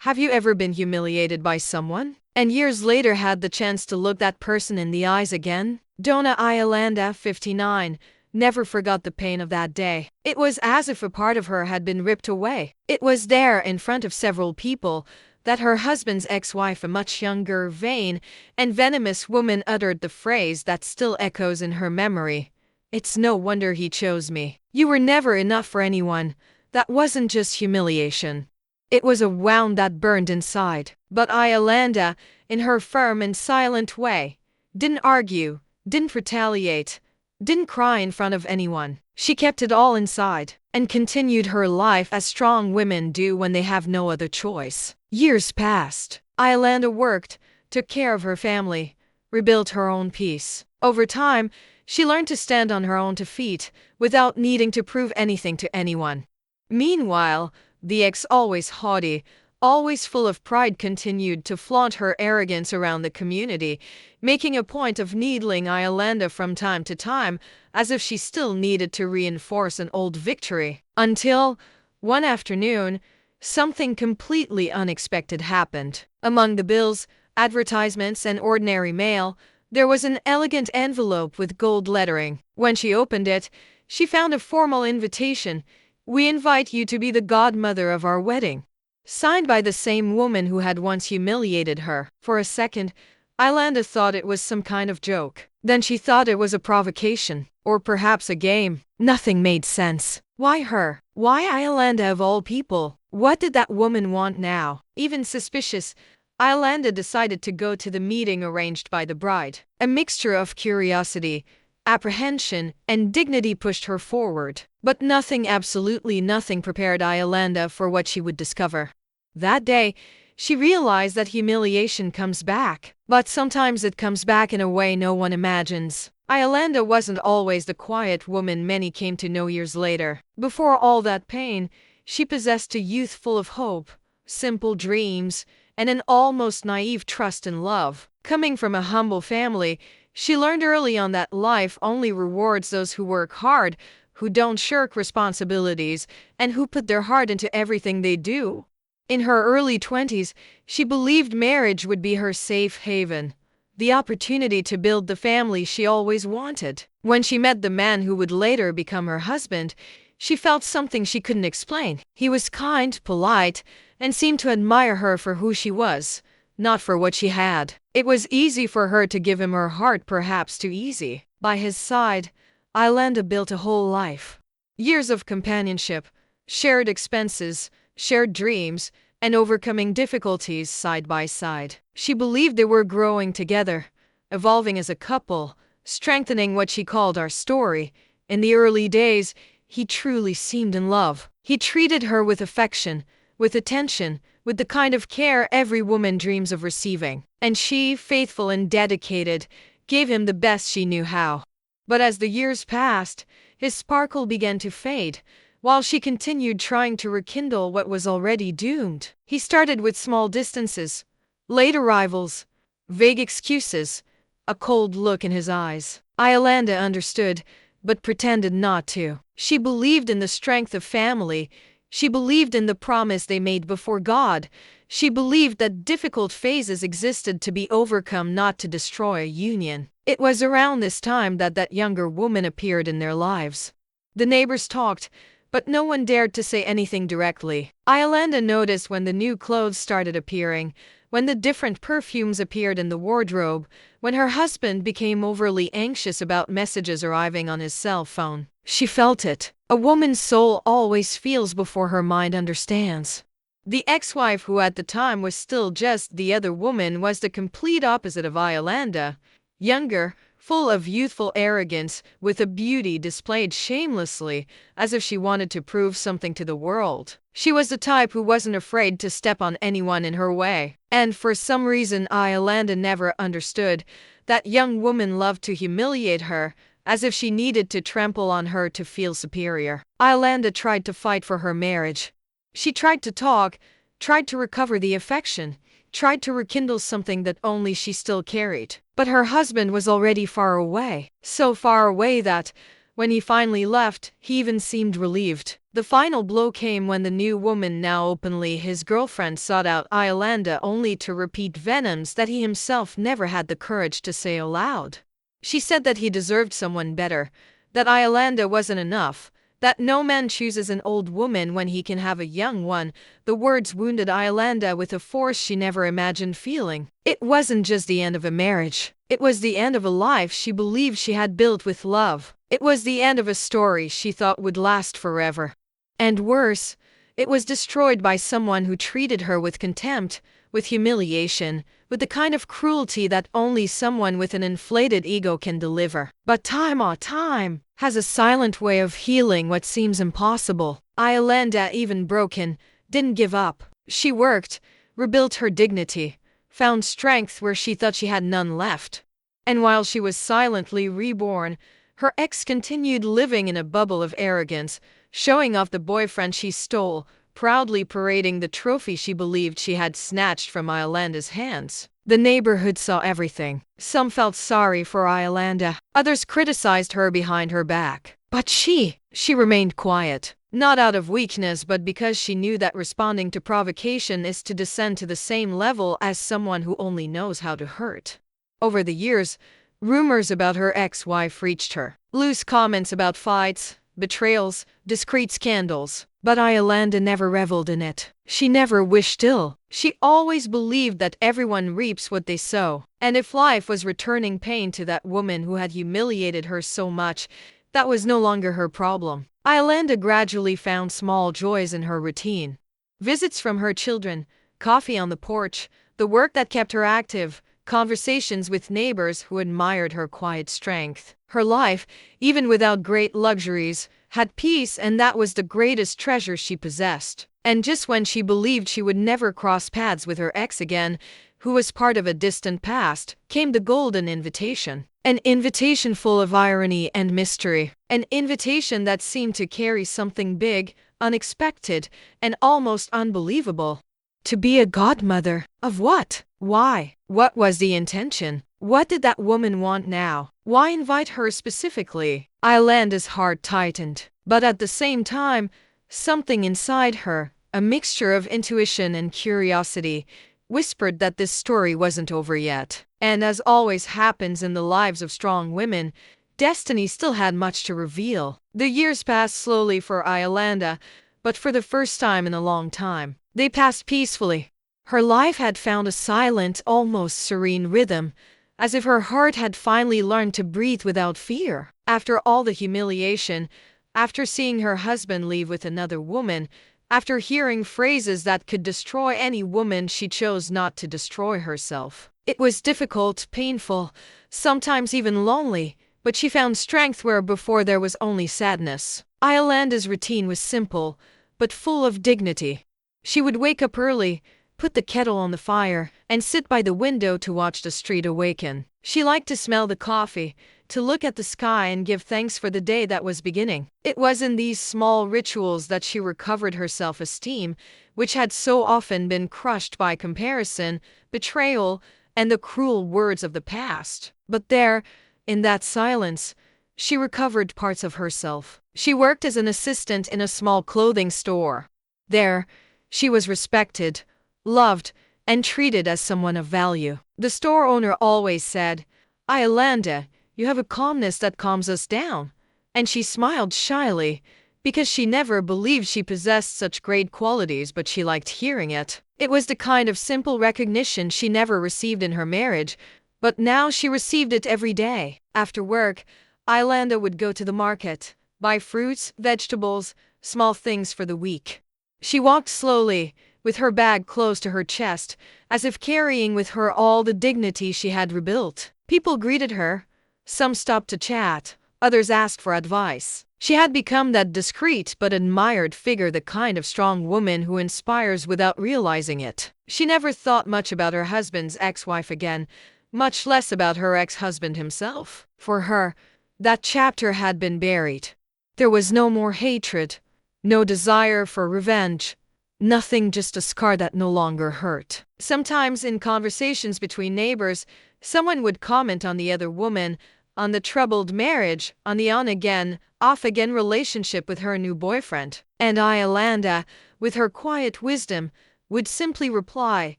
Have you ever been humiliated by someone, and years later had the chance to look that person in the eyes again? Donna Iolanda, 59, never forgot the pain of that day. It was as if a part of her had been ripped away. It was there in front of several people that her husband's ex-wife, a much younger, vain, and venomous woman, uttered the phrase that still echoes in her memory. "It's no wonder he chose me. You were never enough for anyone." That wasn't just humiliation. It was a wound that burned inside. But Iolanda, in her firm and silent way, didn't argue, didn't retaliate, didn't cry in front of anyone. She kept it all inside and continued her life as strong women do when they have no other choice. Years passed. Iolanda worked, took care of her family, rebuilt her own peace. Over time, she learned to stand on her own 2 feet without needing to prove anything to anyone. Meanwhile, the ex, always haughty, always full of pride, continued to flaunt her arrogance around the community, making a point of needling Iolanda from time to time, as if she still needed to reinforce an old victory. Until, one afternoon, something completely unexpected happened. Among the bills, advertisements, and ordinary mail, there was an elegant envelope with gold lettering. When she opened it, she found a formal invitation. "We invite you to be the godmother of our wedding." Signed by the same woman who had once humiliated her. For a second, Iolanda thought it was some kind of joke. Then she thought it was a provocation, or perhaps a game. Nothing made sense. Why her? Why Iolanda of all people? What did that woman want now? Even suspicious, Iolanda decided to go to the meeting arranged by the bride. A mixture of curiosity, apprehension, and dignity pushed her forward. But nothing, absolutely nothing, prepared Iolanda for what she would discover. That day, she realized that humiliation comes back, but sometimes it comes back in a way no one imagines. Iolanda wasn't always the quiet woman many came to know years later. Before all that pain, she possessed a youth full of hope, simple dreams, and an almost naive trust in love. Coming from a humble family, she learned early on that life only rewards those who work hard, who don't shirk responsibilities, and who put their heart into everything they do. In her early 20s, she believed marriage would be her safe haven, the opportunity to build the family she always wanted. When she met the man who would later become her husband, she felt something she couldn't explain. He was kind, polite, and seemed to admire her for who she was, not for what she had. It was easy for her to give him her heart, perhaps too easy. By his side, Iolanda built a whole life. Years of companionship, shared expenses, shared dreams, and overcoming difficulties side by side. She believed they were growing together, evolving as a couple, strengthening what she called our story. In the early days, he truly seemed in love. He treated her with affection, with attention, with the kind of care every woman dreams of receiving. And she, faithful and dedicated, gave him the best she knew how. But as the years passed, his sparkle began to fade, while she continued trying to rekindle what was already doomed. He started with small distances, late arrivals, vague excuses, a cold look in his eyes. Iolanda understood, but pretended not to. She believed in the strength of family. She believed in the promise they made before God. She believed that difficult phases existed to be overcome, not to destroy a union. It was around this time that younger woman appeared in their lives. The neighbors talked, but no one dared to say anything directly. Iolanda noticed when the new clothes started appearing, when the different perfumes appeared in the wardrobe, when her husband became overly anxious about messages arriving on his cell phone. She felt it. A woman's soul always feels before her mind understands. The ex-wife, who at the time was still just the other woman, was the complete opposite of Iolanda. Younger, full of youthful arrogance, with a beauty displayed shamelessly, as if she wanted to prove something to the world. She was the type who wasn't afraid to step on anyone in her way. And for some reason Iolanda never understood, that young woman loved to humiliate her, as if she needed to trample on her to feel superior. Iolanda tried to fight for her marriage. She tried to talk, tried to recover the affection, tried to rekindle something that only she still carried. But her husband was already far away. So far away that, When he finally left, he even seemed relieved. The final blow came when the new woman, now openly his girlfriend, sought out Iolanda only to repeat venoms that he himself never had the courage to say aloud. She said that he deserved someone better, that Iolanda wasn't enough, that no man chooses an old woman when he can have a young one. The words wounded Iolanda with a force she never imagined feeling. It wasn't just the end of a marriage. It was the end of a life she believed she had built with love. It was the end of a story she thought would last forever. And worse, it was destroyed by someone who treated her with contempt, with humiliation, with the kind of cruelty that only someone with an inflated ego can deliver. But time has a silent way of healing what seems impossible. Iolanda, even broken, didn't give up. She worked, rebuilt her dignity, found strength where she thought she had none left. And while she was silently reborn, her ex continued living in a bubble of arrogance, showing off the boyfriend she stole, proudly parading the trophy she believed she had snatched from Iolanda's hands. The neighborhood saw everything. Some felt sorry for Iolanda. Others criticized her behind her back. But she remained quiet. Not out of weakness, but because she knew that responding to provocation is to descend to the same level as someone who only knows how to hurt. Over the years, rumors about her ex-wife reached her. Loose comments about fights, betrayals, discreet scandals. But Iolanda never reveled in it. She never wished ill. She always believed that everyone reaps what they sow. And if life was returning pain to that woman who had humiliated her so much, that was no longer her problem. Iolanda gradually found small joys in her routine. Visits from her children, coffee on the porch, the work that kept her active, conversations with neighbors who admired her quiet strength. Her life, even without great luxuries, had peace, and that was the greatest treasure she possessed. And just when she believed she would never cross paths with her ex again, who was part of a distant past, came the golden invitation. An invitation full of irony and mystery. An invitation that seemed to carry something big, unexpected, and almost unbelievable. To be a godmother. Of what? Why? What was the intention? What did that woman want now? Why invite her specifically? Iolanda's heart tightened. But at the same time, something inside her, a mixture of intuition and curiosity, whispered that this story wasn't over yet. And as always happens in the lives of strong women, destiny still had much to reveal. The years passed slowly for Iolanda, but for the first time in a long time, they passed peacefully. Her life had found a silent, almost serene rhythm, as if her heart had finally learned to breathe without fear. After all the humiliation, after seeing her husband leave with another woman, after hearing phrases that could destroy any woman, she chose not to destroy herself. It was difficult, painful, sometimes even lonely, but she found strength where before there was only sadness. Iolanda's routine was simple, but full of dignity. She would wake up early, put the kettle on the fire, and sit by the window to watch the street awaken. She liked to smell the coffee, to look at the sky and give thanks for the day that was beginning. It was in these small rituals that she recovered her self-esteem, which had so often been crushed by comparison, betrayal, and the cruel words of the past. But there, in that silence, she recovered parts of herself. She worked as an assistant in a small clothing store. There, she was respected, loved, and treated as someone of value. The store owner always said, "Iolanda, you have a calmness that calms us down." And she smiled shyly, because she never believed she possessed such great qualities, but she liked hearing it. It was the kind of simple recognition she never received in her marriage, but now she received it every day. After work, Iolanda would go to the market, buy fruits, vegetables, small things for the week. She walked slowly, with her bag close to her chest, as if carrying with her all the dignity she had rebuilt. People greeted her. Some stopped to chat, others asked for advice. She had become that discreet but admired figure, the kind of strong woman who inspires without realizing it. She never thought much about her husband's ex-wife again, much less about her ex-husband himself. For her, that chapter had been buried. There was no more hatred, no desire for revenge. Nothing, just a scar that no longer hurt. Sometimes in conversations between neighbors, someone would comment on the other woman, on the troubled marriage, on the on-again, off-again relationship with her new boyfriend. And Iolanda, with her quiet wisdom, would simply reply,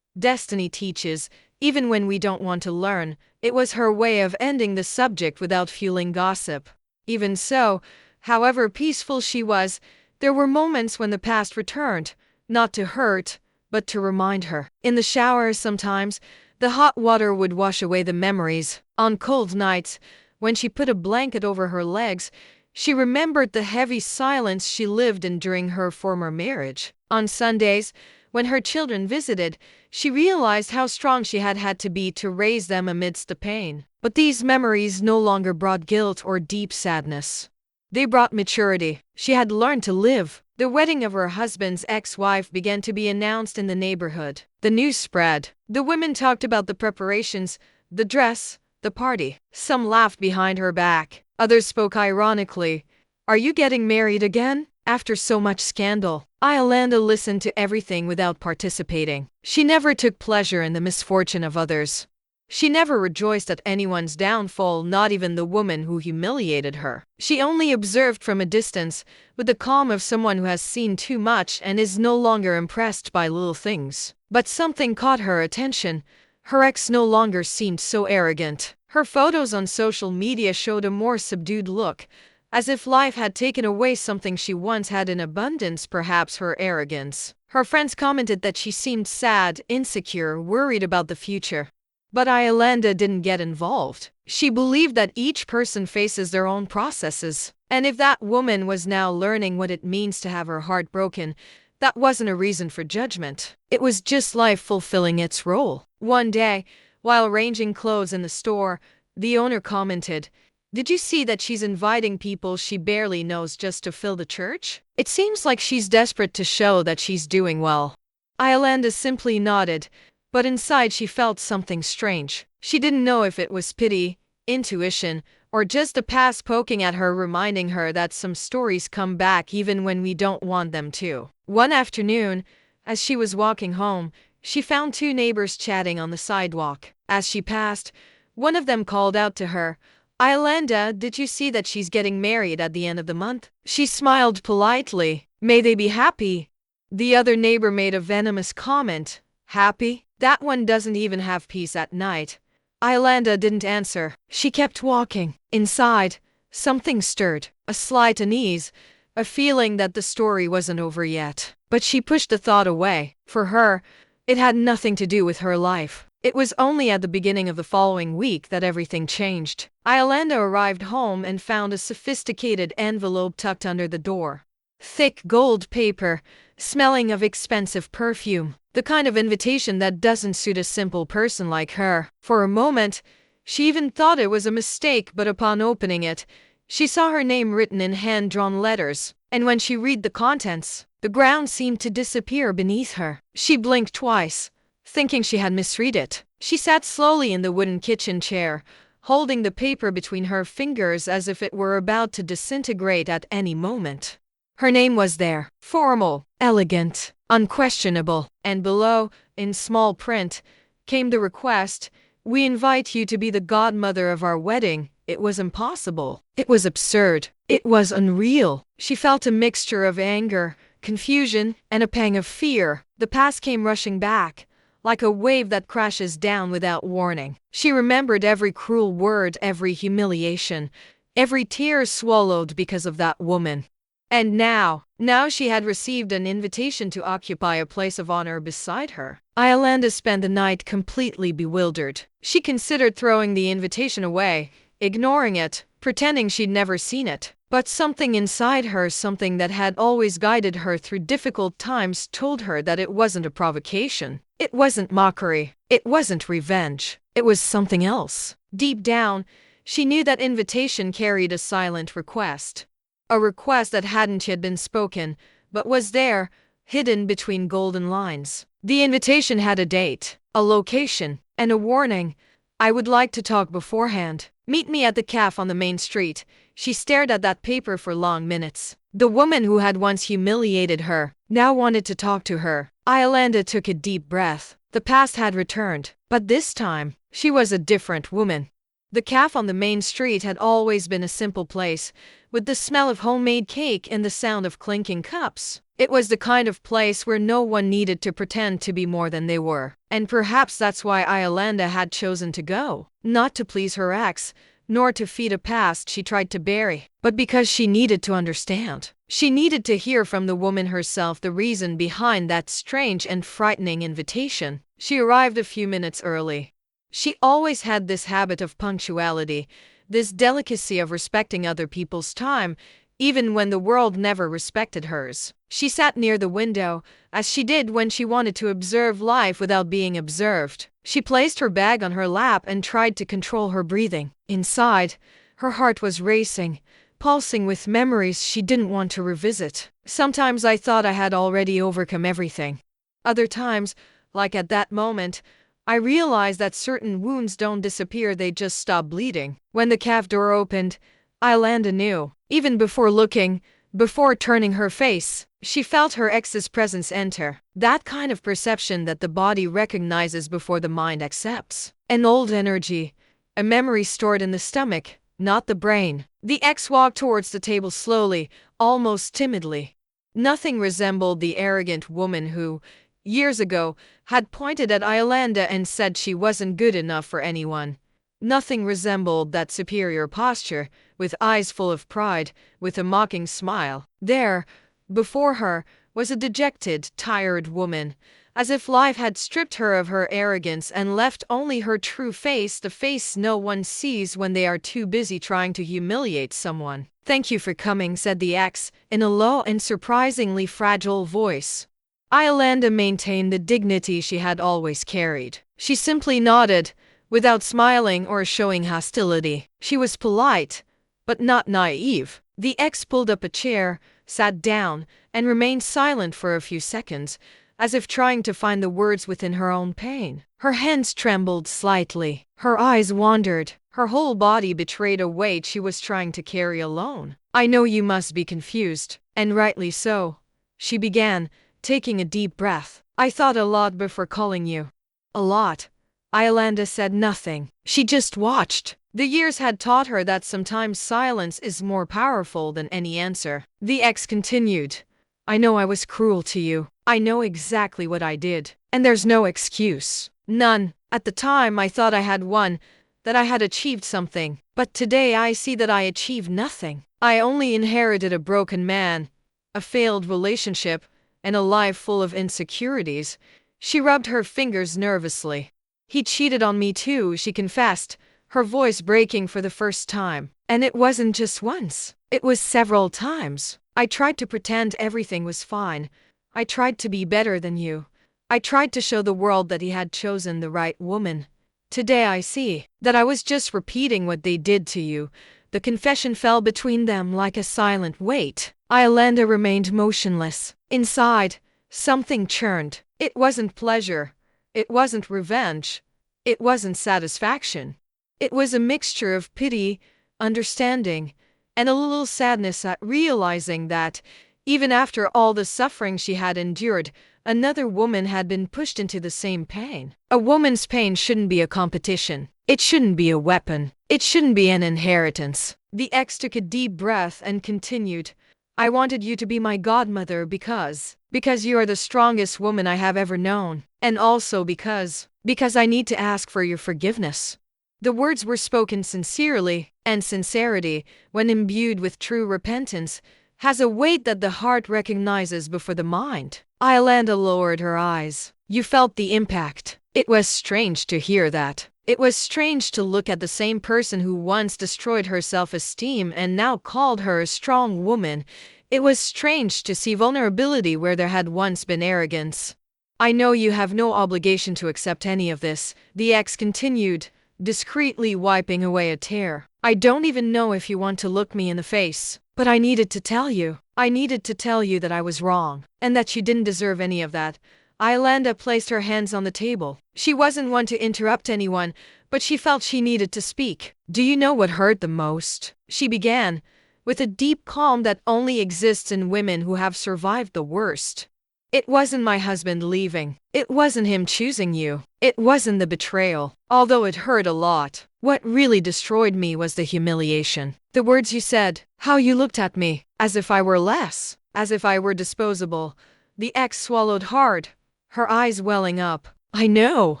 "Destiny teaches, even when we don't want to learn." It was her way of ending the subject without fueling gossip. Even so, however peaceful she was, there were moments when the past returned, not to hurt, but to remind her. In the shower sometimes, the hot water would wash away the memories. On cold nights, when she put a blanket over her legs, she remembered the heavy silence she lived in during her former marriage. On Sundays, when her children visited, she realized how strong she had had to be to raise them amidst the pain. But these memories no longer brought guilt or deep sadness. They brought maturity. She had learned to live. The wedding of her husband's ex-wife began to be announced in the neighborhood. The news spread. The women talked about the preparations, the dress, the party. Some laughed behind her back. Others spoke ironically. "Are you getting married again? After so much scandal?" Iolanda listened to everything without participating. She never took pleasure in the misfortune of others. She never rejoiced at anyone's downfall, not even the woman who humiliated her. She only observed from a distance, with the calm of someone who has seen too much and is no longer impressed by little things. But something caught her attention. Her ex no longer seemed so arrogant. Her photos on social media showed a more subdued look, as if life had taken away something she once had in abundance, perhaps her arrogance. Her friends commented that she seemed sad, insecure, worried about the future. But Iolanda didn't get involved. She believed that each person faces their own processes. And if that woman was now learning what it means to have her heart broken, that wasn't a reason for judgment. It was just life fulfilling its role. One day, while arranging clothes in the store, the owner commented, "Did you see that she's inviting people she barely knows just to fill the church? It seems like she's desperate to show that she's doing well." Iolanda simply nodded, but inside she felt something strange. She didn't know if it was pity, intuition, or just the past poking at her, reminding her that some stories come back even when we don't want them to. One afternoon, as she was walking home, she found two neighbors chatting on the sidewalk. As she passed, one of them called out to her, "Iolanda, did you see that she's getting married at the end of the month?" She smiled politely. "May they be happy." The other neighbor made a venomous comment. "Happy? That one doesn't even have peace at night." Iolanda didn't answer. She kept walking. Inside, something stirred. A slight unease, a feeling that the story wasn't over yet. But she pushed the thought away. For her, it had nothing to do with her life. It was only at the beginning of the following week that everything changed. Iolanda arrived home and found a sophisticated envelope tucked under the door. Thick gold paper, smelling of expensive perfume. The kind of invitation that doesn't suit a simple person like her. For a moment, she even thought it was a mistake, but upon opening it, she saw her name written in hand-drawn letters. And when she read the contents, the ground seemed to disappear beneath her. She blinked twice, thinking she had misread it. She sat slowly in the wooden kitchen chair, holding the paper between her fingers as if it were about to disintegrate at any moment. Her name was there, formal, elegant, unquestionable, and below, in small print, came the request, "We invite you to be the godmother of our wedding." It was impossible. It was absurd. It was unreal. She felt a mixture of anger, confusion, and a pang of fear. The past came rushing back, like a wave that crashes down without warning. She remembered every cruel word, every humiliation, every tear swallowed because of that woman. And now she had received an invitation to occupy a place of honor beside her. Iolanda spent the night completely bewildered. She considered throwing the invitation away, ignoring it, pretending she'd never seen it. But something inside her, something that had always guided her through difficult times, told her that it wasn't a provocation. It wasn't mockery. It wasn't revenge. It was something else. Deep down, she knew that invitation carried a silent request. A request that hadn't yet been spoken, but was there, hidden between golden lines. The invitation had a date, a location, and a warning. "I would like to talk beforehand. Meet me at the cafe on the main street." She stared at that paper for long minutes. The woman who had once humiliated her now wanted to talk to her. Iolanda took a deep breath. The past had returned, but this time, she was a different woman. The cafe on the main street had always been a simple place, with the smell of homemade cake and the sound of clinking cups. It was the kind of place where no one needed to pretend to be more than they were. And perhaps that's why Iolanda had chosen to go. Not to please her ex, nor to feed a past she tried to bury, but because she needed to understand. She needed to hear from the woman herself the reason behind that strange and frightening invitation. She arrived a few minutes early. She always had this habit of punctuality, this delicacy of respecting other people's time, even when the world never respected hers. She sat near the window, as she did when she wanted to observe life without being observed. She placed her bag on her lap and tried to control her breathing. Inside, her heart was racing, pulsing with memories she didn't want to revisit. Sometimes I thought I had already overcome everything. Other times, like at that moment, I realized that certain wounds don't disappear, they just stop bleeding. When the cafe door opened, Iolanda knew. Even before looking, before turning her face, she felt her ex's presence enter. That kind of perception that the body recognizes before the mind accepts. An old energy, a memory stored in the stomach, not the brain. The ex walked towards the table slowly, almost timidly. Nothing resembled the arrogant woman who, years ago, had pointed at Iolanda and said she wasn't good enough for anyone. Nothing resembled that superior posture, with eyes full of pride, with a mocking smile. There, before her, was a dejected, tired woman, as if life had stripped her of her arrogance and left only her true face, the face no one sees when they are too busy trying to humiliate someone. "Thank you for coming," said the ex, in a low and surprisingly fragile voice. Iolanda maintained the dignity she had always carried. She simply nodded, without smiling or showing hostility. She was polite, but not naive. The ex pulled up a chair, sat down, and remained silent for a few seconds, as if trying to find the words within her own pain. Her hands trembled slightly. Her eyes wandered. Her whole body betrayed a weight she was trying to carry alone. "I know you must be confused, and rightly so," she began, taking a deep breath. "I thought a lot before calling you." "A lot?" Iolanda said nothing. She just watched. The years had taught her that sometimes silence is more powerful than any answer. The ex continued. "I know I was cruel to you. I know exactly what I did. And there's no excuse. None. At the time I thought I had won, that I had achieved something. But today I see that I achieved nothing. I only inherited a broken man, a failed relationship, and a life full of insecurities." She rubbed her fingers nervously. "He cheated on me too," she confessed, her voice breaking for the first time. "And it wasn't just once. It was several times. I tried to pretend everything was fine. I tried to be better than you. I tried to show the world that he had chosen the right woman. Today I see that I was just repeating what they did to you." The confession fell between them like a silent weight. Iolanda remained motionless. Inside, something churned. It wasn't pleasure. It wasn't revenge. It wasn't satisfaction. It was a mixture of pity, understanding, and a little sadness at realizing that, even after all the suffering she had endured, another woman had been pushed into the same pain. A woman's pain shouldn't be a competition. It shouldn't be a weapon. It shouldn't be an inheritance. The ex took a deep breath and continued. "I wanted you to be my godmother because you are the strongest woman I have ever known. And also because I need to ask for your forgiveness." The words were spoken sincerely, and sincerity, when imbued with true repentance, has a weight that the heart recognizes before the mind. Iolanda lowered her eyes. "You felt the impact." It was strange to hear that. It was strange to look at the same person who once destroyed her self-esteem and now called her a strong woman. It was strange to see vulnerability where there had once been arrogance. "I know you have no obligation to accept any of this," the ex continued, discreetly wiping away a tear. "I don't even know if you want to look me in the face. But I needed to tell you. I needed to tell you that I was wrong, and that you didn't deserve any of that." Iolanda placed her hands on the table. She wasn't one to interrupt anyone, but she felt she needed to speak. "Do you know what hurt the most?" she began, with a deep calm that only exists in women who have survived the worst. "It wasn't my husband leaving. It wasn't him choosing you. It wasn't the betrayal, although it hurt a lot. What really destroyed me was the humiliation. The words you said, how you looked at me, as if I were less, as if I were disposable. The ex swallowed hard, her eyes welling up. I know,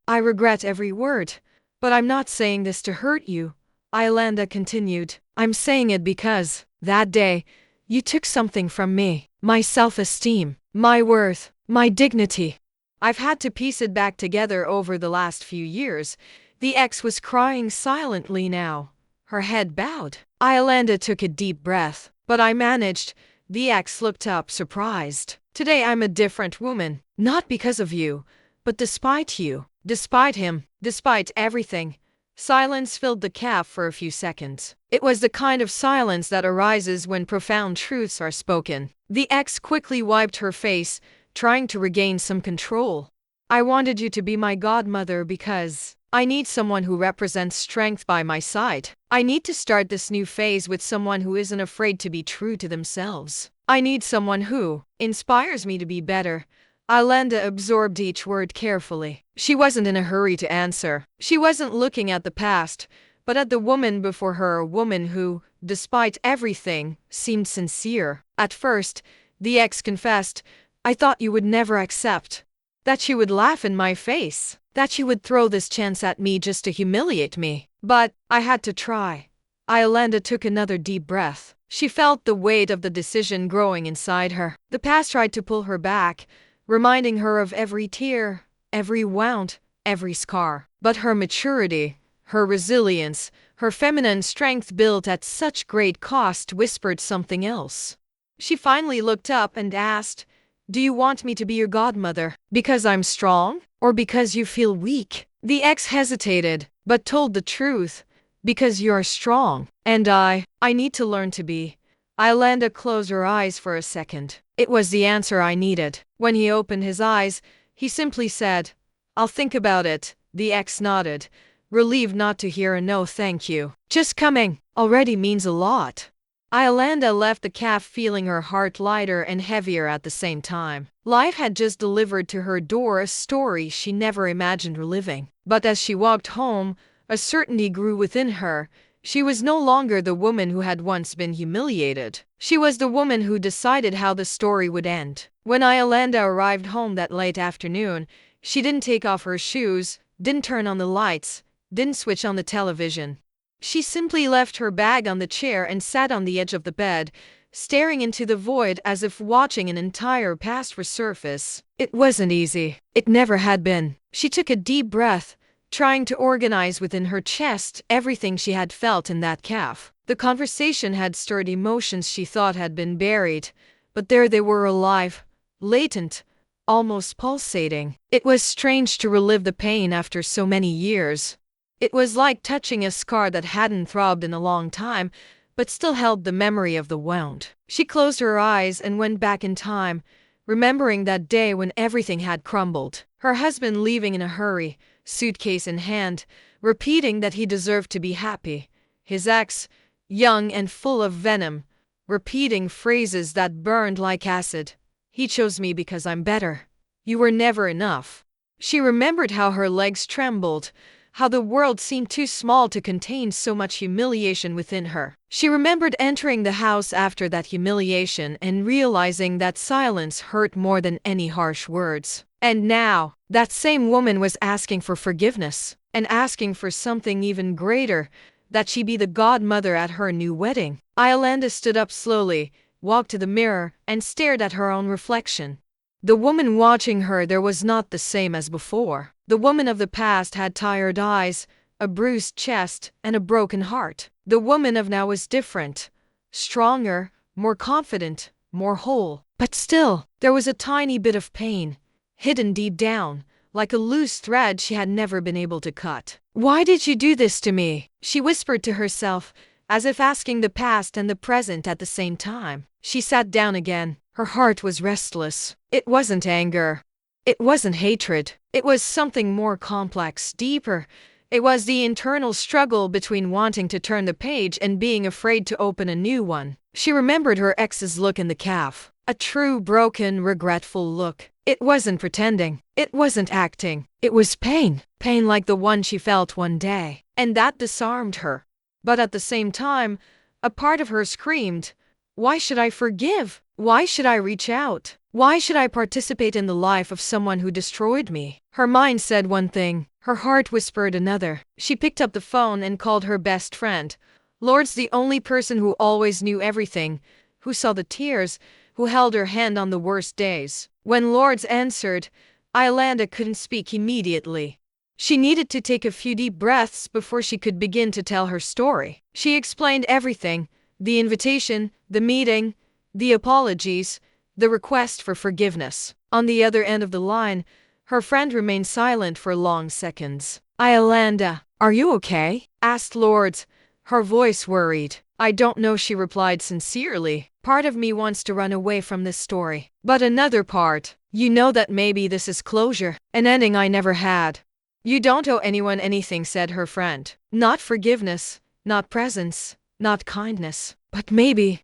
I regret every word. But I'm not saying this to hurt you, Iolanda continued. I'm saying it because, that day, you took something from me. My self-esteem, my worth, my dignity. I've had to piece it back together over the last few years. The ex was crying silently now, her head bowed. Iolanda took a deep breath. But I managed. The ex looked up, surprised. Today I'm a different woman. Not because of you, but despite you. Despite him. Despite everything. Silence filled the caf for a few seconds. It was the kind of silence that arises when profound truths are spoken. The ex quickly wiped her face, trying to regain some control. I wanted you to be my godmother because I need someone who represents strength by my side. I need to start this new phase with someone who isn't afraid to be true to themselves. I need someone who inspires me to be better. Iolanda absorbed each word carefully. She wasn't in a hurry to answer. She wasn't looking at the past, but at the woman before her, a woman who, despite everything, seemed sincere. At first, the ex confessed, I thought you would never accept. That you would laugh in my face. That you would throw this chance at me just to humiliate me. But I had to try. Iolanda took another deep breath. She felt the weight of the decision growing inside her. The past tried to pull her back, reminding her of every tear, every wound, every scar. But her maturity, her resilience, her feminine strength built at such great cost whispered something else. She finally looked up and asked, do you want me to be your godmother? Because I'm strong? Or because you feel weak? The ex hesitated, but told the truth. Because you're strong. And I need to learn to be. Iolanda closed her eyes for a second. It was the answer I needed. When he opened his eyes, he simply said, I'll think about it. The ex nodded, relieved not to hear a no thank you. Just coming already means a lot. Iolanda left the caf feeling her heart lighter and heavier at the same time. Life had just delivered to her door a story she never imagined reliving. But as she walked home, a certainty grew within her. She was no longer the woman who had once been humiliated. She was the woman who decided how the story would end. When Iolanda arrived home that late afternoon, she didn't take off her shoes, didn't turn on the lights, didn't switch on the television. She simply left her bag on the chair and sat on the edge of the bed, staring into the void as if watching an entire past resurface. It wasn't easy. It never had been. She took a deep breath, trying to organize within her chest everything she had felt in that caf. The conversation had stirred emotions she thought had been buried, but there they were, alive, latent, almost pulsating. It was strange to relive the pain after so many years. It was like touching a scar that hadn't throbbed in a long time, but still held the memory of the wound. She closed her eyes and went back in time, remembering that day when everything had crumbled. Her husband leaving in a hurry, suitcase in hand, repeating that he deserved to be happy. His ex, young and full of venom, repeating phrases that burned like acid. He chose me because I'm better. You were never enough. She remembered how her legs trembled, how the world seemed too small to contain so much humiliation within her. She remembered entering the house after that humiliation and realizing that silence hurt more than any harsh words. And now, that same woman was asking for forgiveness, and asking for something even greater, that she be the godmother at her new wedding. Iolanda stood up slowly, walked to the mirror, and stared at her own reflection. The woman watching her there was not the same as before. The woman of the past had tired eyes, a bruised chest, and a broken heart. The woman of now was different, stronger, more confident, more whole. But still, there was a tiny bit of pain, hidden deep down, like a loose thread she had never been able to cut. Why did you do this to me? She whispered to herself, as if asking the past and the present at the same time. She sat down again. Her heart was restless. It wasn't anger. It wasn't hatred. It was something more complex, deeper. It was the internal struggle between wanting to turn the page and being afraid to open a new one. She remembered her ex's look in the caf. A true, broken, regretful look. It wasn't pretending. It wasn't acting. It was pain. Pain like the one she felt one day. And that disarmed her. But at the same time, a part of her screamed, "Why should I forgive? Why should I reach out? Why should I participate in the life of someone who destroyed me?" Her mind said one thing, her heart whispered another. She picked up the phone and called her best friend. Lord's the only person who always knew everything, who saw the tears, who held her hand on the worst days. When Lourdes answered, Iolanda couldn't speak immediately. She needed to take a few deep breaths before she could begin to tell her story. She explained everything: the invitation, the meeting, the apologies, the request for forgiveness. On the other end of the line, her friend remained silent for long seconds. "Iolanda, are you okay?" asked Lourdes, her voice worried. "I don't know," she replied sincerely. "Part of me wants to run away from this story. But another part, you know that maybe this is closure, an ending I never had." "You don't owe anyone anything," said her friend. "Not forgiveness, not presence, not kindness. But maybe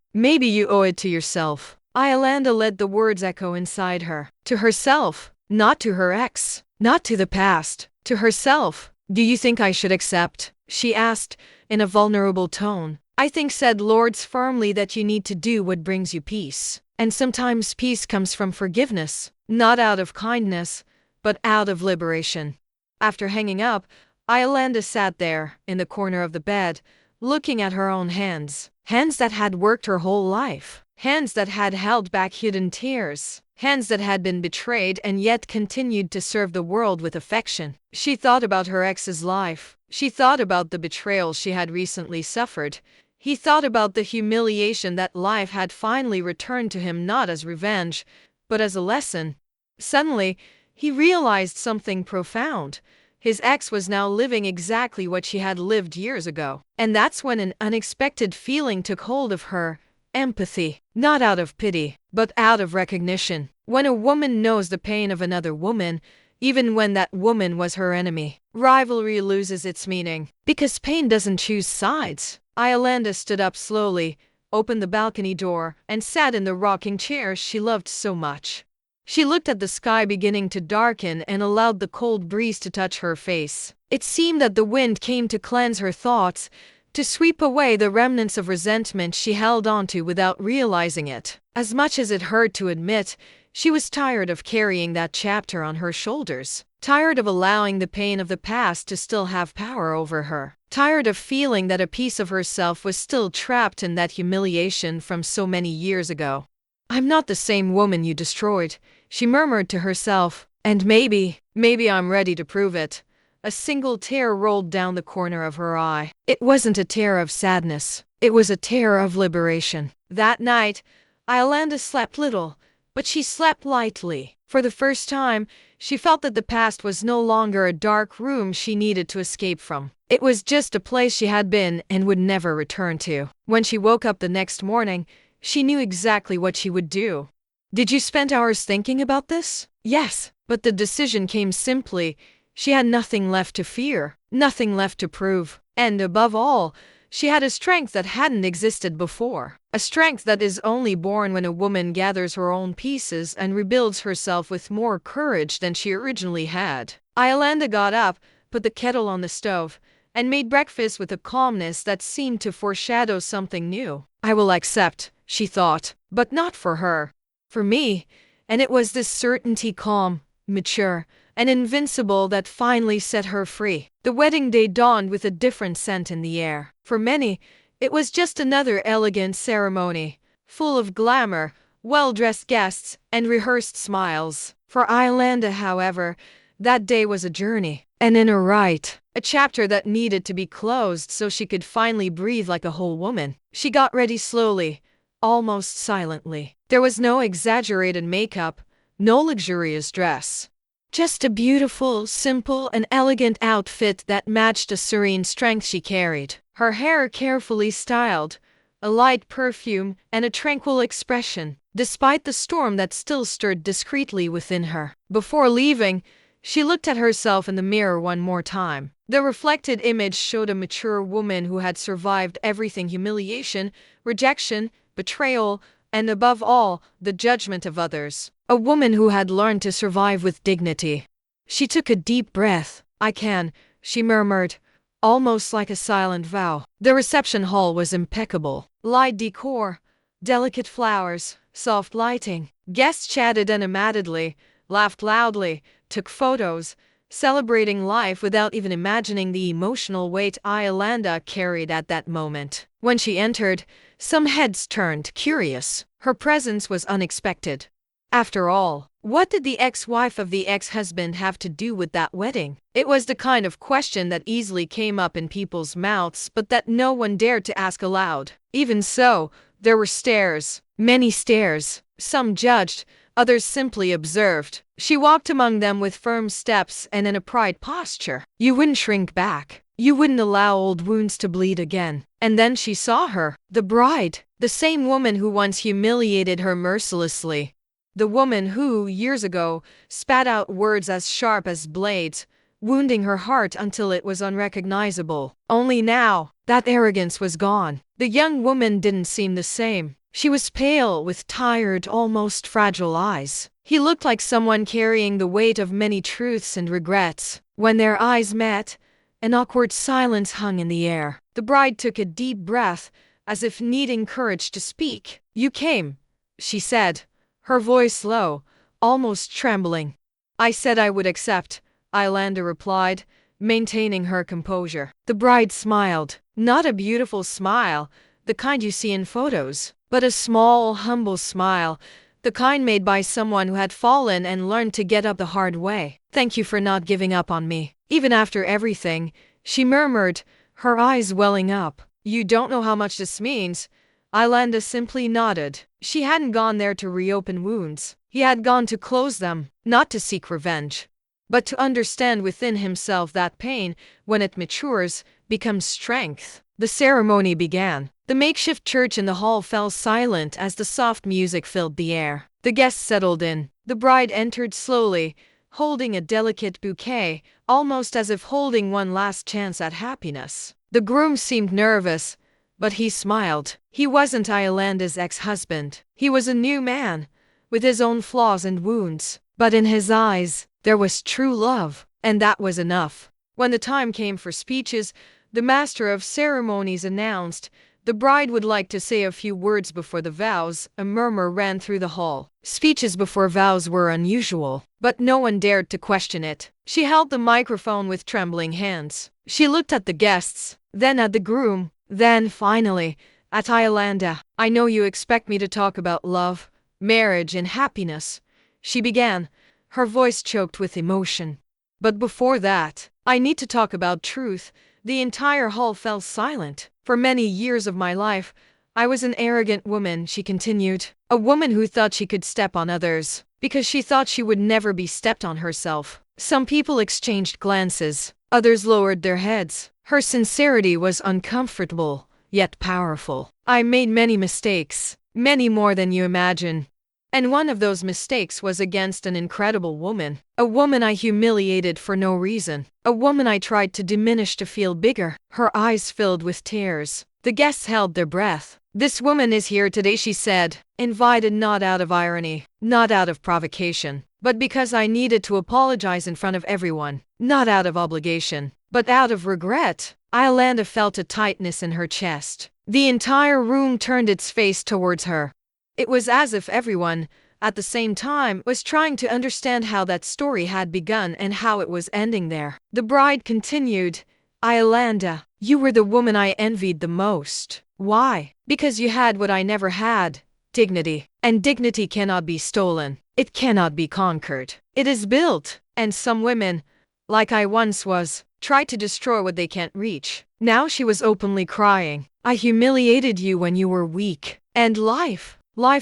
you owe it to yourself." Iolanda let the words echo inside her. To herself, not to her ex, not to the past, to herself. "Do you think I should accept?" she asked, in a vulnerable tone. "I think," said Lourdes firmly, "that you need to do what brings you peace. And sometimes peace comes from forgiveness, not out of kindness, but out of liberation." After hanging up, Iolanda sat there, in the corner of the bed, looking at her own hands. Hands that had worked her whole life. Hands that had held back hidden tears. Hands that had been betrayed and yet continued to serve the world with affection. She thought about her ex's life. She thought about the betrayal she had recently suffered. He thought about the humiliation that life had finally returned to him, not as revenge, but as a lesson. Suddenly, he realized something profound. His ex was now living exactly what she had lived years ago. And that's when an unexpected feeling took hold of her. Empathy. Not out of pity, but out of recognition. When a woman knows the pain of another woman, even when that woman was her enemy, rivalry loses its meaning. Because pain doesn't choose sides. Iolanda stood up slowly, opened the balcony door, and sat in the rocking chair she loved so much. She looked at the sky beginning to darken and allowed the cold breeze to touch her face. It seemed that the wind came to cleanse her thoughts, to sweep away the remnants of resentment she held onto without realizing it. As much as it hurt to admit, she was tired of carrying that chapter on her shoulders. Tired of allowing the pain of the past to still have power over her. Tired of feeling that a piece of herself was still trapped in that humiliation from so many years ago. "I'm not the same woman you destroyed," she murmured to herself. "And maybe I'm ready to prove it." A single tear rolled down the corner of her eye. It wasn't a tear of sadness. It was a tear of liberation. That night, Iolanda slept little, but she slept lightly. For the first time, she felt that the past was no longer a dark room she needed to escape from. It was just a place she had been and would never return to. When she woke up the next morning, she knew exactly what she would do. "Did you spend hours thinking about this?" "Yes, but the decision came simply. She had nothing left to fear, nothing left to prove. And above all, she had a strength that hadn't existed before. A strength that is only born when a woman gathers her own pieces and rebuilds herself with more courage than she originally had." Iolanda got up, put the kettle on the stove, and made breakfast with a calmness that seemed to foreshadow something new. "I will accept," she thought, "but not for her. For me." And it was this certainty, calm, mature, and invincible, that finally set her free. The wedding day dawned with a different scent in the air. For many, it was just another elegant ceremony, full of glamour, well-dressed guests, and rehearsed smiles. For Iolanda, however, that day was a journey, an inner rite, a chapter that needed to be closed so she could finally breathe like a whole woman. She got ready slowly, almost silently. There was no exaggerated makeup, no luxurious dress. Just a beautiful, simple, and elegant outfit that matched the serene strength she carried. Her hair carefully styled, a light perfume, and a tranquil expression, despite the storm that still stirred discreetly within her. Before leaving, she looked at herself in the mirror one more time. The reflected image showed a mature woman who had survived everything: humiliation, rejection, betrayal, and above all, the judgment of others. A woman who had learned to survive with dignity. She took a deep breath. I can, she murmured, almost like a silent vow. The reception hall was impeccable. Light decor, delicate flowers, soft lighting. Guests chatted animatedly, laughed loudly, took photos, celebrating life without even imagining the emotional weight Iolanda carried at that moment. When she entered, some heads turned curious. Her presence was unexpected. After all, what did the ex-wife of the ex-husband have to do with that wedding? It was the kind of question that easily came up in people's mouths but that no one dared to ask aloud. Even so, there were stares, many stares. Some judged, others simply observed. She walked among them with firm steps and in a pride posture. You wouldn't shrink back. You wouldn't allow old wounds to bleed again. And then she saw her, the bride, the same woman who once humiliated her mercilessly. The woman who, years ago, spat out words as sharp as blades, wounding her heart until it was unrecognizable. Only now, that arrogance was gone. The young woman didn't seem the same. She was pale, with tired, almost fragile eyes. He looked like someone carrying the weight of many truths and regrets. When their eyes met, an awkward silence hung in the air. The bride took a deep breath, as if needing courage to speak. You came, she said, her voice low, almost trembling. I said I would accept, Iolanda replied, maintaining her composure. The bride smiled, not a beautiful smile, the kind you see in photos, but a small, humble smile, the kind made by someone who had fallen and learned to get up the hard way. Thank you for not giving up on me. Even after everything, she murmured, her eyes welling up. You don't know how much this means. Iolanda simply nodded. She hadn't gone there to reopen wounds. He had gone to close them, not to seek revenge, but to understand within himself that pain, when it matures, becomes strength. The ceremony began. The makeshift church in the hall fell silent as the soft music filled the air. The guests settled in. The bride entered slowly, holding a delicate bouquet, almost as if holding one last chance at happiness. The groom seemed nervous, but he smiled. He wasn't Iolanda's ex-husband. He was a new man, with his own flaws and wounds. But in his eyes, there was true love, and that was enough. When the time came for speeches, the master of ceremonies announced, the bride would like to say a few words before the vows. A murmur ran through the hall. Speeches before vows were unusual, but no one dared to question it. She held the microphone with trembling hands. She looked at the guests, then at the groom, then, finally, at Iolanda. I know you expect me to talk about love, marriage, and happiness, she began, her voice choked with emotion. But before that, I need to talk about truth. The entire hall fell silent. For many years of my life, I was an arrogant woman, she continued. A woman who thought she could step on others, because she thought she would never be stepped on herself. Some people exchanged glances, others lowered their heads. Her sincerity was uncomfortable, yet powerful. I made many mistakes, many more than you imagine. And one of those mistakes was against an incredible woman. A woman I humiliated for no reason. A woman I tried to diminish to feel bigger. Her eyes filled with tears. The guests held their breath. This woman is here today, she said, invited not out of irony, not out of provocation, but because I needed to apologize in front of everyone. Not out of obligation, but out of regret. Iolanda felt a tightness in her chest. The entire room turned its face towards her. It was as if everyone, at the same time, was trying to understand how that story had begun and how it was ending there. The bride continued, Iolanda, you were the woman I envied the most. Why? Because you had what I never had, dignity. And dignity cannot be stolen. It cannot be conquered. It is built. And some women, like I once was, try to destroy what they can't reach. Now she was openly crying. I humiliated you when you were weak. And life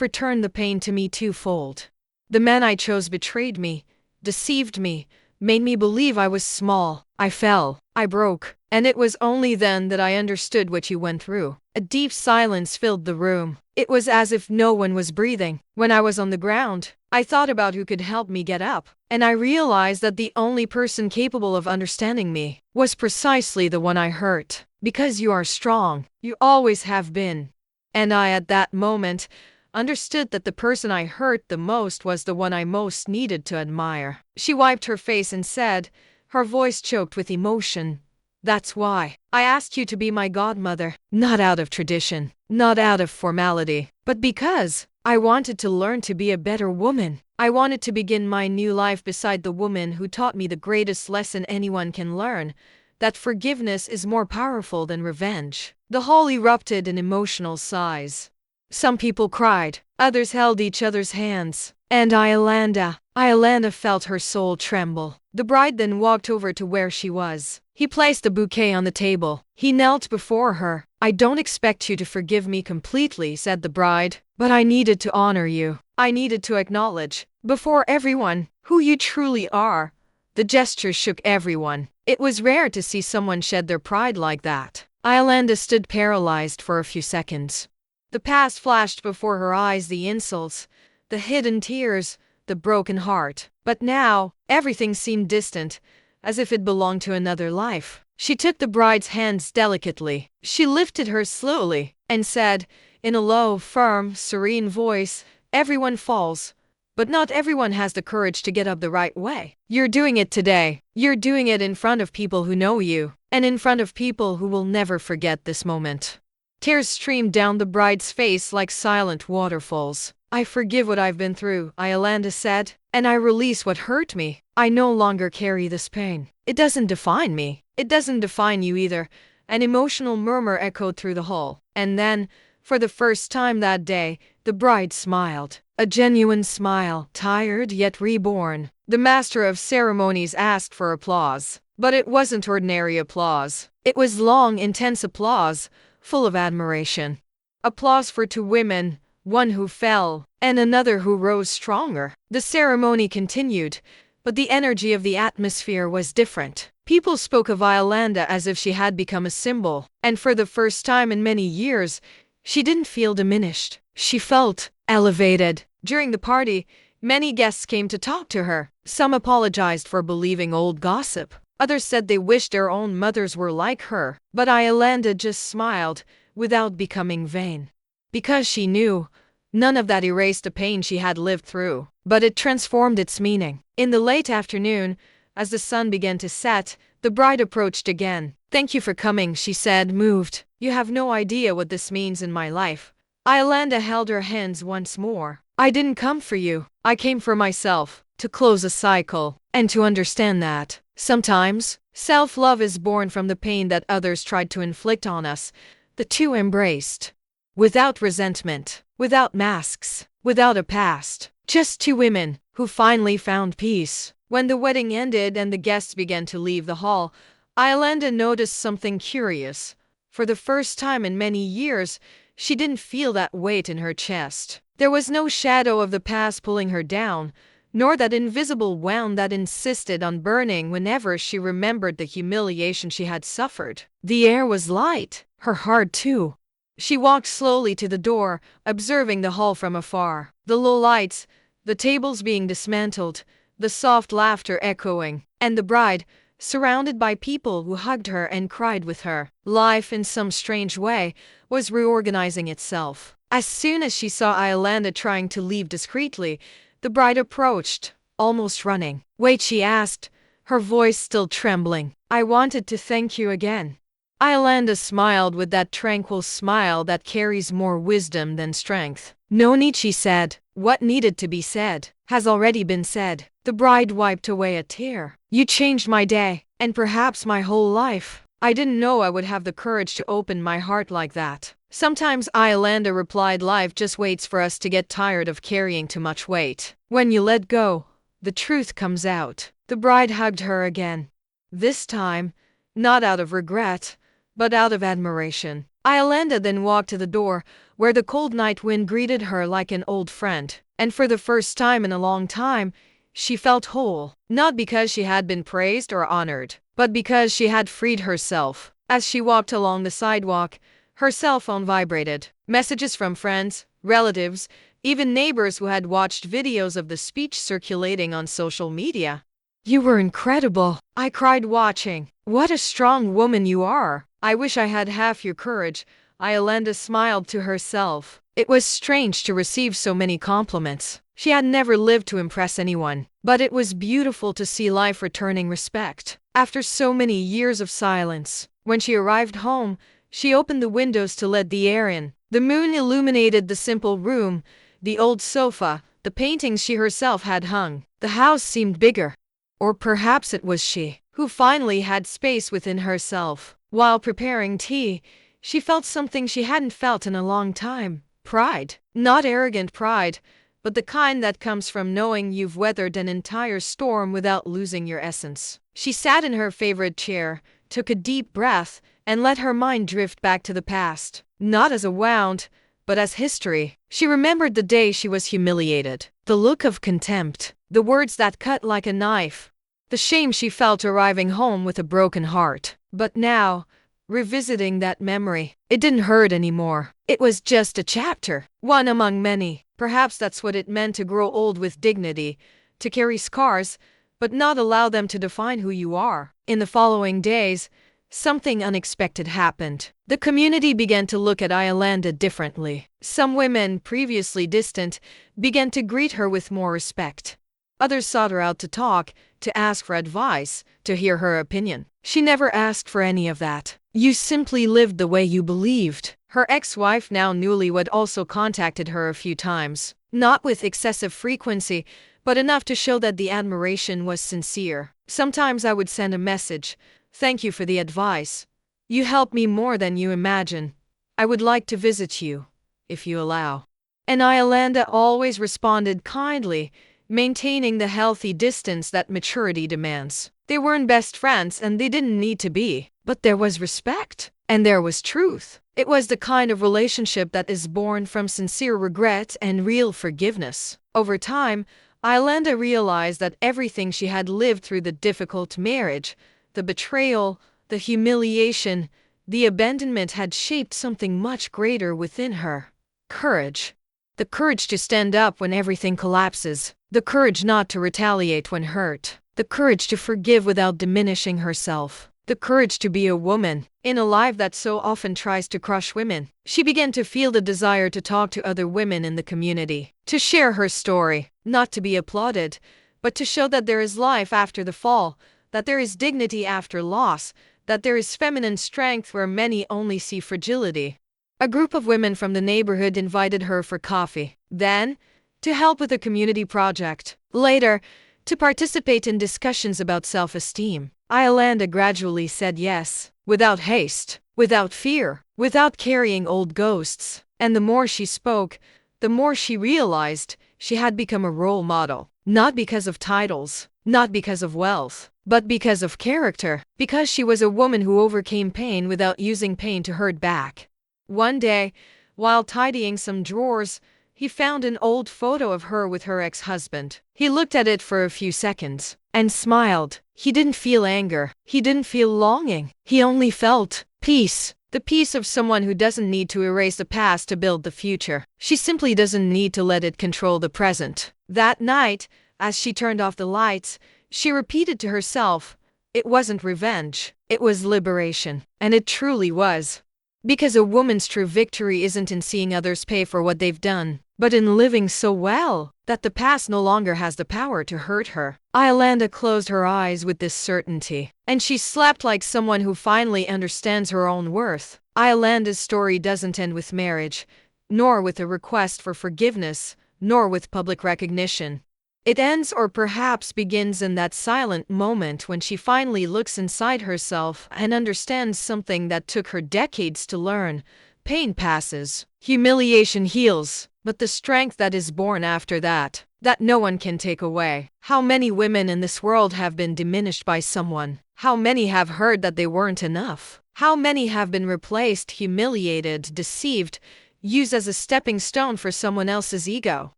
returned the pain to me twofold. The man I chose betrayed me, deceived me, made me believe I was small. I fell. I broke. And it was only then that I understood what you went through. A deep silence filled the room. It was as if no one was breathing. When I was on the ground, I thought about who could help me get up. And I realized that the only person capable of understanding me was precisely the one I hurt. Because you are strong. You always have been. And at that moment, understood that the person I hurt the most was the one I most needed to admire. She wiped her face and said, her voice choked with emotion, "That's why I asked you to be my godmother, not out of tradition, not out of formality, but because I wanted to learn to be a better woman. I wanted to begin my new life beside the woman who taught me the greatest lesson anyone can learn, that forgiveness is more powerful than revenge." The hall erupted in emotional sighs. Some people cried, others held each other's hands, and Iolanda felt her soul tremble. The bride then walked over to where she was. He placed a bouquet on the table. He knelt before her. "I don't expect you to forgive me completely," said the bride, "but I needed to honor you. I needed to acknowledge, before everyone, who you truly are." The gesture shook everyone. It was rare to see someone shed their pride like that. Iolanda stood paralyzed for a few seconds. The past flashed before her eyes, the insults, the hidden tears, the broken heart. But now, everything seemed distant, as if it belonged to another life. She took the bride's hands delicately. She lifted her slowly and said, in a low, firm, serene voice, "Everyone falls, but not everyone has the courage to get up the right way. You're doing it today. You're doing it in front of people who know you, and in front of people who will never forget this moment." Tears streamed down the bride's face like silent waterfalls. "I forgive what I've been through," Iolanda said, "and I release what hurt me. I no longer carry this pain. It doesn't define me. It doesn't define you either." An emotional murmur echoed through the hall. And then, for the first time that day, the bride smiled. A genuine smile, tired yet reborn. The master of ceremonies asked for applause. But it wasn't ordinary applause. It was long, intense applause, full of admiration. Applause for two women, one who fell, and another who rose stronger. The ceremony continued, but the energy of the atmosphere was different. People spoke of Iolanda as if she had become a symbol, and for the first time in many years, she didn't feel diminished. She felt elevated. During the party, many guests came to talk to her. Some apologized for believing old gossip. Others said they wished their own mothers were like her. But Iolanda just smiled, without becoming vain. Because she knew, none of that erased the pain she had lived through, but it transformed its meaning. In the late afternoon, as the sun began to set, the bride approached again. "Thank you for coming," she said, moved. "You have no idea what this means in my life." Iolanda held her hands once more. "I didn't come for you. I came for myself, to close a cycle, and to understand that sometimes, self-love is born from the pain that others tried to inflict on us." The two embraced. Without resentment, without masks, without a past. Just two women, who finally found peace. When the wedding ended and the guests began to leave the hall, Iolanda noticed something curious. For the first time in many years, she didn't feel that weight in her chest. There was no shadow of the past pulling her down, nor that invisible wound that insisted on burning whenever she remembered the humiliation she had suffered. The air was light, her heart too. She walked slowly to the door, observing the hall from afar. The low lights, the tables being dismantled, the soft laughter echoing, and the bride, surrounded by people who hugged her and cried with her. Life, in some strange way, was reorganizing itself. As soon as she saw Iolanda trying to leave discreetly, the bride approached, almost running. "Wait," she asked, her voice still trembling. "I wanted to thank you again." Iolanda smiled with that tranquil smile that carries more wisdom than strength. "No need," she said. "What needed to be said has already been said." The bride wiped away a tear. "You changed my day, and perhaps my whole life. I didn't know I would have the courage to open my heart like that." "Sometimes," Iolanda replied, "life just waits for us to get tired of carrying too much weight. When you let go, the truth comes out." The bride hugged her again. This time, not out of regret, but out of admiration. Iolanda then walked to the door, where the cold night wind greeted her like an old friend. And for the first time in a long time, she felt whole. Not because she had been praised or honored, but because she had freed herself. As she walked along the sidewalk, her cell phone vibrated. Messages from friends, relatives, even neighbors who had watched videos of the speech circulating on social media. "You were incredible," I cried watching. "What a strong woman you are. I wish I had half your courage." Iolanda smiled to herself. It was strange to receive so many compliments. She had never lived to impress anyone, but it was beautiful to see life returning respect. After so many years of silence, when she arrived home, she opened the windows to let the air in. The moon illuminated the simple room, the old sofa, the paintings she herself had hung. The house seemed bigger. Or perhaps it was she who finally had space within herself. While preparing tea, she felt something she hadn't felt in a long time. Pride. Not arrogant pride, but the kind that comes from knowing you've weathered an entire storm without losing your essence. She sat in her favorite chair, took a deep breath, and let her mind drift back to the past. Not as a wound, but as history. She remembered the day she was humiliated, the look of contempt, the words that cut like a knife, the shame she felt arriving home with a broken heart. But now, revisiting that memory, it didn't hurt anymore. It was just a chapter, one among many. Perhaps that's what it meant to grow old with dignity, to carry scars, but not allow them to define who you are. In the following days, something unexpected happened. The community began to look at Iolanda differently. Some women, previously distant, began to greet her with more respect. Others sought her out to talk, to ask for advice, to hear her opinion. She never asked for any of that. You simply lived the way you believed. Her ex-wife, now newlywed, also contacted her a few times. Not with excessive frequency, but enough to show that the admiration was sincere. Sometimes I would send a message. Thank you for the advice. You helped me more than you imagine. I would like to visit you, if you allow. And Iolanda always responded kindly, maintaining the healthy distance that maturity demands. They weren't best friends and they didn't need to be, but there was respect. And there was truth. It was the kind of relationship that is born from sincere regret and real forgiveness. Over time, Iolanda realized that everything she had lived through, the difficult marriage, the betrayal, the humiliation, the abandonment, had shaped something much greater within her. Courage. The courage to stand up when everything collapses. The courage not to retaliate when hurt. The courage to forgive without diminishing herself. The courage to be a woman in a life that so often tries to crush women. She began to feel the desire to talk to other women in the community, to share her story, not to be applauded, but to show that there is life after the fall, that there is dignity after loss, that there is feminine strength where many only see fragility. A group of women from the neighborhood invited her for coffee, then to help with a community project, later to participate in discussions about self-esteem. Iolanda gradually said yes, without haste, without fear, without carrying old ghosts. And the more she spoke, the more she realized she had become a role model, not because of titles, not because of wealth, but because of character, because she was a woman who overcame pain without using pain to hurt back. One day, while tidying some drawers, he found an old photo of her with her ex-husband. He looked at it for a few seconds and smiled. He didn't feel anger. He didn't feel longing. He only felt peace. The peace of someone who doesn't need to erase the past to build the future. She simply doesn't need to let it control the present. That night, as she turned off the lights, she repeated to herself, it wasn't revenge, it was liberation. And it truly was. Because a woman's true victory isn't in seeing others pay for what they've done, but in living so well that the past no longer has the power to hurt her. Iolanda closed her eyes with this certainty, and she slept like someone who finally understands her own worth. Iolanda's story doesn't end with marriage, nor with a request for forgiveness, nor with public recognition. It ends, or perhaps begins, in that silent moment when she finally looks inside herself and understands something that took her decades to learn. Pain passes, humiliation heals, but the strength that is born after that no one can take away. How many women in this world have been diminished by someone? How many have heard that they weren't enough? How many have been replaced, humiliated, deceived, used as a stepping stone for someone else's ego?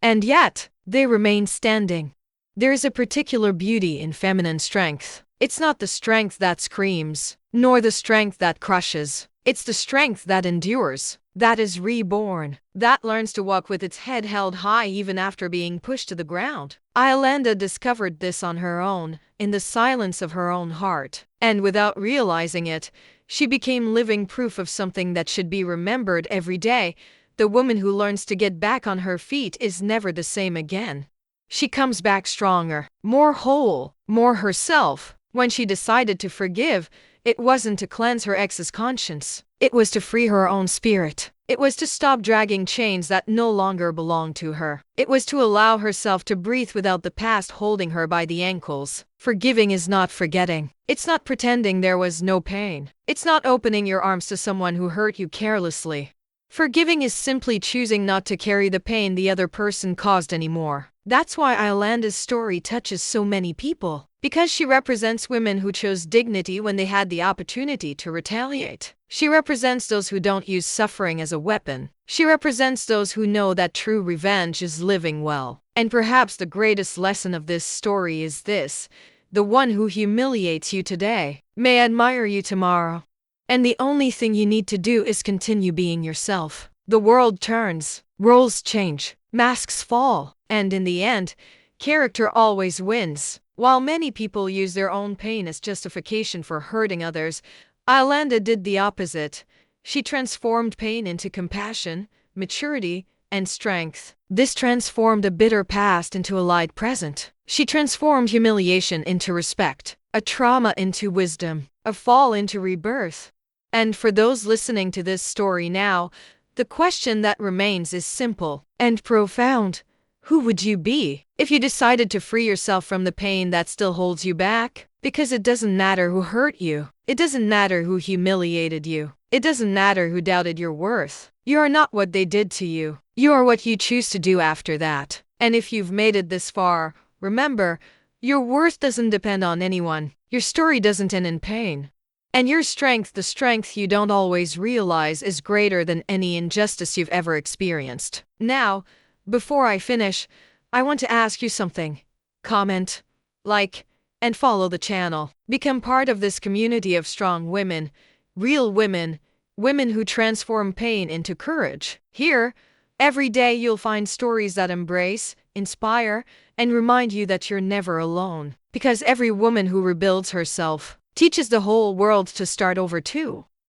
And yet, they remain standing. There is a particular beauty in feminine strength. It's not the strength that screams, nor the strength that crushes. It's the strength that endures, that is reborn, that learns to walk with its head held high even after being pushed to the ground. Iolanda discovered this on her own, in the silence of her own heart. And without realizing it, she became living proof of something that should be remembered every day. The woman who learns to get back on her feet is never the same again. She comes back stronger, more whole, more herself. When she decided to forgive, it wasn't to cleanse her ex's conscience. It was to free her own spirit. It was to stop dragging chains that no longer belonged to her. It was to allow herself to breathe without the past holding her by the ankles. Forgiving is not forgetting. It's not pretending there was no pain. It's not opening your arms to someone who hurt you carelessly. Forgiving is simply choosing not to carry the pain the other person caused anymore. That's why Yolanda's story touches so many people. Because she represents women who chose dignity when they had the opportunity to retaliate. She represents those who don't use suffering as a weapon. She represents those who know that true revenge is living well. And perhaps the greatest lesson of this story is this: the one who humiliates you today may admire you tomorrow. And the only thing you need to do is continue being yourself. The world turns, roles change, masks fall, and in the end, character always wins. While many people use their own pain as justification for hurting others, Yolanda did the opposite. She transformed pain into compassion, maturity, and strength. This transformed a bitter past into a light present. She transformed humiliation into respect, a trauma into wisdom, a fall into rebirth. And for those listening to this story now, the question that remains is simple and profound. Who would you be if you decided to free yourself from the pain that still holds you back? Because it doesn't matter who hurt you. It doesn't matter who humiliated you. It doesn't matter who doubted your worth. You are not what they did to you. You are what you choose to do after that. And if you've made it this far, remember, your worth doesn't depend on anyone. Your story doesn't end in pain. And your strength, the strength you don't always realize, is greater than any injustice you've ever experienced. Now, before I finish, I want to ask you something. Comment, like, and follow the channel. Become part of this community of strong women, real women, women who transform pain into courage. Here, every day you'll find stories that embrace, inspire, and remind you that you're never alone. Because every woman who rebuilds herself teaches the whole world to start over too.